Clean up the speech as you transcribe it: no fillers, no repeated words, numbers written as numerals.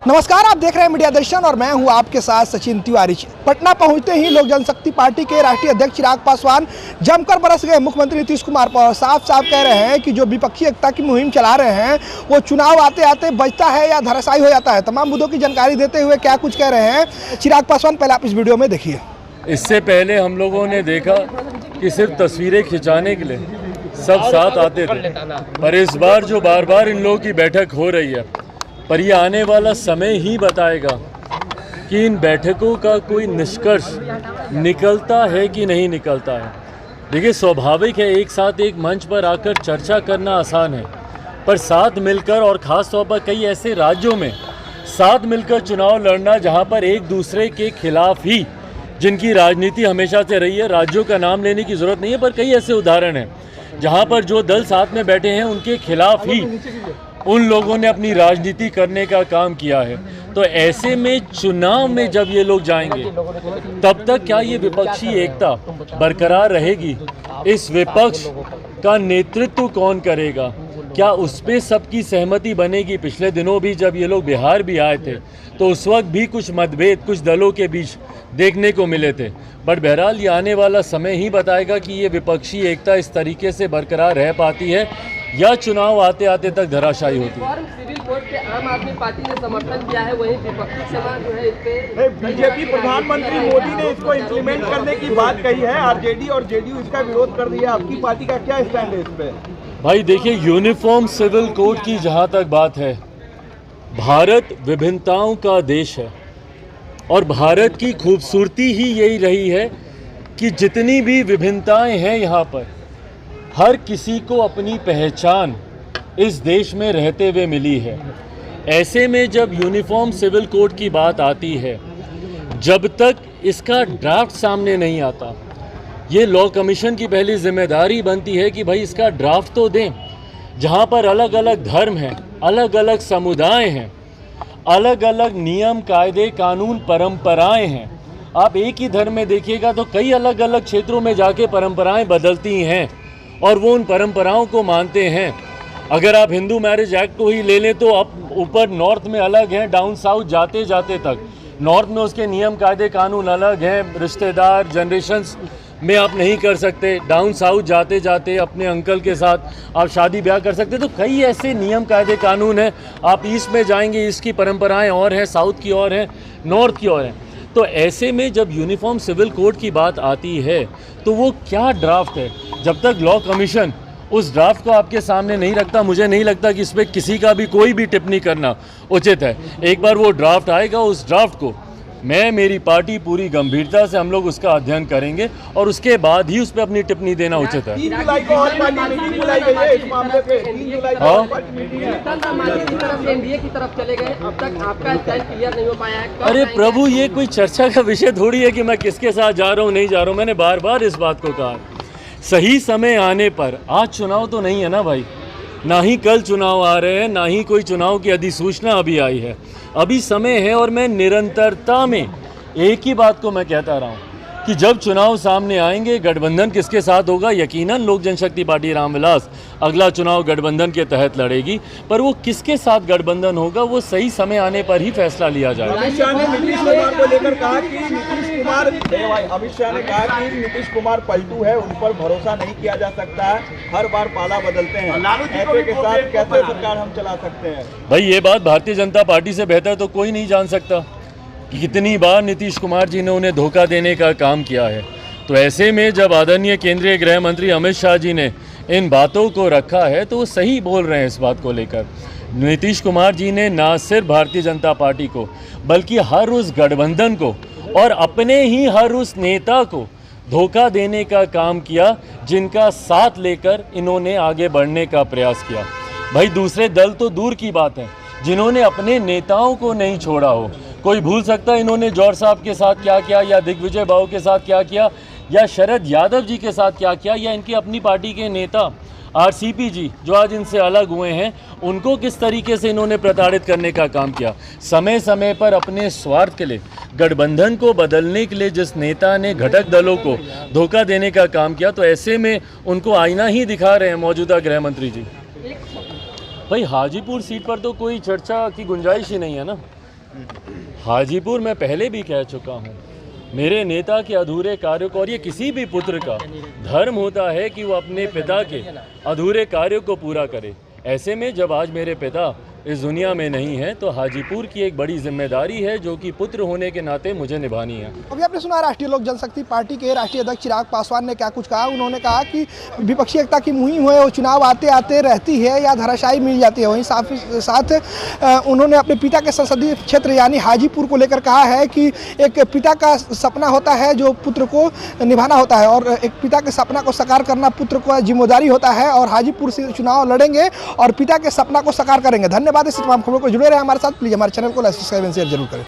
नमस्कार, आप देख रहे हैं मीडिया दर्शन और मैं हूं आपके साथ सचिन तिवारी। पटना पहुंचते ही लोक जनशक्ति पार्टी के राष्ट्रीय अध्यक्ष चिराग पासवान जमकर बरस गए मुख्यमंत्री नीतीश कुमार पर। साफ साफ कह रहे हैं कि जो विपक्षी एकता की मुहिम चला रहे हैं वो चुनाव आते आते बचता है या धराशायी हो जाता है। तमाम मुद्दों की जानकारी देते हुए क्या कुछ कह रहे हैं चिराग पासवान, पहले आप इस वीडियो में देखिए। इससे पहले हम लोगों ने देखा कि सिर्फ तस्वीरें खिंचाने के लिए सब साथ आते थे, पर इस बार जो बार बार इन लोगों की बैठक हो रही है, पर ये आने वाला समय ही बताएगा कि इन बैठकों का कोई निष्कर्ष निकलता है कि नहीं निकलता है। देखिए, स्वाभाविक है एक साथ एक मंच पर आकर चर्चा करना आसान है, पर साथ मिलकर और ख़ास तौर पर कई ऐसे राज्यों में साथ मिलकर चुनाव लड़ना जहां पर एक दूसरे के खिलाफ ही जिनकी राजनीति हमेशा से रही है, राज्यों का नाम लेने की ज़रूरत नहीं है, पर कई ऐसे उदाहरण हैं जहां पर जो दल साथ में बैठे हैं उनके खिलाफ ही उन लोगों ने अपनी राजनीति करने का काम किया है। तो ऐसे में चुनाव में जब ये लोग जाएंगे तब तक क्या ये विपक्षी एकता बरकरार रहेगी? इस विपक्ष का नेतृत्व कौन करेगा? क्या उस पर सबकी सहमति बनेगी? पिछले दिनों भी जब ये लोग बिहार भी आए थे तो उस वक्त भी कुछ मतभेद कुछ दलों के बीच देखने को मिले थे, बट बहरहाल ये आने वाला समय ही बताएगा कि ये विपक्षी एकता इस तरीके से बरकरार रह पाती है या चुनाव आते आते तक धराशायी होती है। सिविल कोड के आम आदमी पार्टी ने समर्थन किया है, वहीं विपक्षी समाज जो है इस पे बीजेपी प्रधानमंत्री मोदी ने इसको इम्प्लीमेंट करने की बात कही है। आरजेडी और जेडीयू इसका विरोध कर रही है। आपकी पार्टी का क्या स्टैंड है इस पे? भाई देखिए, यूनिफॉर्म सिविल कोड की जहाँ तक बात है, भारत विभिन्नताओं का देश है और भारत की खूबसूरती ही यही रही है कि जितनी भी विभिन्नताएं हैं यहाँ पर हर किसी को अपनी पहचान इस देश में रहते हुए मिली है। ऐसे में जब यूनिफॉर्म सिविल कोड की बात आती है, जब तक इसका ड्राफ्ट सामने नहीं आता, ये लॉ कमीशन की पहली जिम्मेदारी बनती है कि भाई इसका ड्राफ्ट तो दें, जहाँ पर अलग अलग धर्म हैं, अलग अलग समुदाय हैं, अलग अलग नियम कायदे कानून परंपराएं हैं। आप एक ही धर्म में देखिएगा तो कई अलग अलग क्षेत्रों में जाके परंपराएं बदलती हैं और वो उन परंपराओं को मानते हैं। अगर आप हिंदू मैरिज एक्ट को ही ले लें तो अब ऊपर नॉर्थ में अलग हैं, डाउन साउथ जाते जाते तक नॉर्थ में उसके नियम कायदे कानून अलग हैं, रिश्तेदार जनरेशन्स में आप नहीं कर सकते, डाउन साउथ जाते जाते अपने अंकल के साथ आप शादी ब्याह कर सकते। तो कई ऐसे नियम कायदे कानून हैं। आप ईस्ट में जाएंगे, ईस्ट की परंपराएं और हैं, साउथ की और हैं, नॉर्थ की और हैं। तो ऐसे में जब यूनिफॉर्म सिविल कोड की बात आती है तो वो क्या ड्राफ्ट है, जब तक लॉ कमीशन उस ड्राफ्ट को आपके सामने नहीं रखता, मुझे नहीं लगता कि इस पर किसी का भी कोई भी टिप्पणी करना उचित है। एक बार वो ड्राफ्ट आएगा, उस ड्राफ्ट को मेरी पार्टी पूरी गंभीरता से हम लोग उसका अध्ययन करेंगे और उसके बाद ही उस पर अपनी टिप्पणी देना उचित है। 3 जुलाई को और पार्टी मीटिंग बुलाई गई है इस मामले पे। 3 जुलाई को और पार्टी मीटिंग है। समाज की तरफ एनडीए की तरफ चले गए, अब तक आपका स्टैंड क्लियर नहीं हो पाया है। अरे प्रभु, ये कोई चर्चा का विषय थोड़ी है कि मैं किसके साथ जा रहा हूँ नहीं जा रहा हूँ। मैंने बार बार इस बात को कहा, सही समय आने पर, आज चुनाव तो नहीं है ना भाई, ना ही कल चुनाव आ रहे हैं, ना ही कोई चुनाव की अधिसूचना अभी आई है, अभी समय है। और मैं निरंतरता में एक ही बात को मैं कहता रहा हूँ कि जब चुनाव सामने आएंगे, गठबंधन किसके साथ होगा, यकीनन लोक जनशक्ति पार्टी रामविलास अगला चुनाव गठबंधन के तहत लड़ेगी, पर वो किसके साथ गठबंधन होगा वो सही समय आने पर ही फैसला लिया जाएगा। अमित शाह ने नीतीश कुमार को लेकर कहा कि अमित शाह ने कहा कि नीतीश कुमार पलटू है, उन पर भरोसा नहीं किया जा सकता है, हर बार पाला बदलते हैं, ऐसे के साथ कैसे सरकार हम चला सकते हैं? भाई ये बात भारतीय जनता पार्टी से बेहतर तो कोई नहीं जान सकता कि कितनी बार नीतीश कुमार जी ने उन्हें धोखा देने का काम किया है। तो ऐसे में जब आदरणीय केंद्रीय गृह मंत्री अमित शाह जी ने इन बातों को रखा है तो वो सही बोल रहे हैं इस बात को लेकर। नीतीश कुमार जी ने ना सिर्फ भारतीय जनता पार्टी को बल्कि हर उस गठबंधन को और अपने ही हर उस नेता को धोखा देने का काम किया जिनका साथ लेकर इन्होंने आगे बढ़ने का प्रयास किया। भाई दूसरे दल तो दूर की बात है, जिन्होंने अपने नेताओं को नहीं छोड़ा हो। कोई भूल सकता है इन्होंने जौहर साहब के साथ क्या किया, या दिग्विजय बाबू के साथ क्या किया, या शरद यादव जी के साथ क्या किया, या इनकी अपनी पार्टी के नेता आरसीपी जी जो आज इनसे अलग हुए हैं, उनको किस तरीके से इन्होंने प्रताड़ित करने का काम किया। समय समय पर अपने स्वार्थ के लिए, गठबंधन को बदलने के लिए जिस नेता ने घटक दलों को धोखा देने का काम किया, तो ऐसे में उनको आईना ही दिखा रहे हैं मौजूदा गृह मंत्री जी। भाई हाजीपुर सीट पर तो कोई चर्चा की गुंजाइश ही नहीं है ना। हाजीपुर मैं पहले भी कह चुका हूँ, मेरे नेता के अधूरे कार्यों को, और ये किसी भी पुत्र का धर्म होता है कि वो अपने पिता के अधूरे कार्यों को पूरा करे। ऐसे में जब आज मेरे पिता इस दुनिया में नहीं है तो हाजीपुर की एक बड़ी जिम्मेदारी है जो कि पुत्र होने के नाते मुझे निभानी है। अभी आपने सुना राष्ट्रीय लोक जनशक्ति पार्टी के राष्ट्रीय अध्यक्ष चिराग पासवान ने क्या कुछ कहा। उन्होंने कहा कि विपक्षी एकता की मुहिम है वो चुनाव आते आते रहती है या धराशायी मिल जाती है। वहीं साथ उन्होंने अपने पिता के संसदीय क्षेत्र यानी हाजीपुर को लेकर कहा है कि एक पिता का सपना होता है जो पुत्र को निभाना होता है और एक पिता के सपना को साकार करना पुत्र को जिम्मेदारी होता है और हाजीपुर से चुनाव लड़ेंगे और पिता के सपना को साकार करेंगे। धन्यवाद। इस तमाम खबरों को जुड़े रहे हमारे साथ। प्लीज़ हमारे चैनल को लाइक सब्सक्राइब एंड शेयर जरूर करें।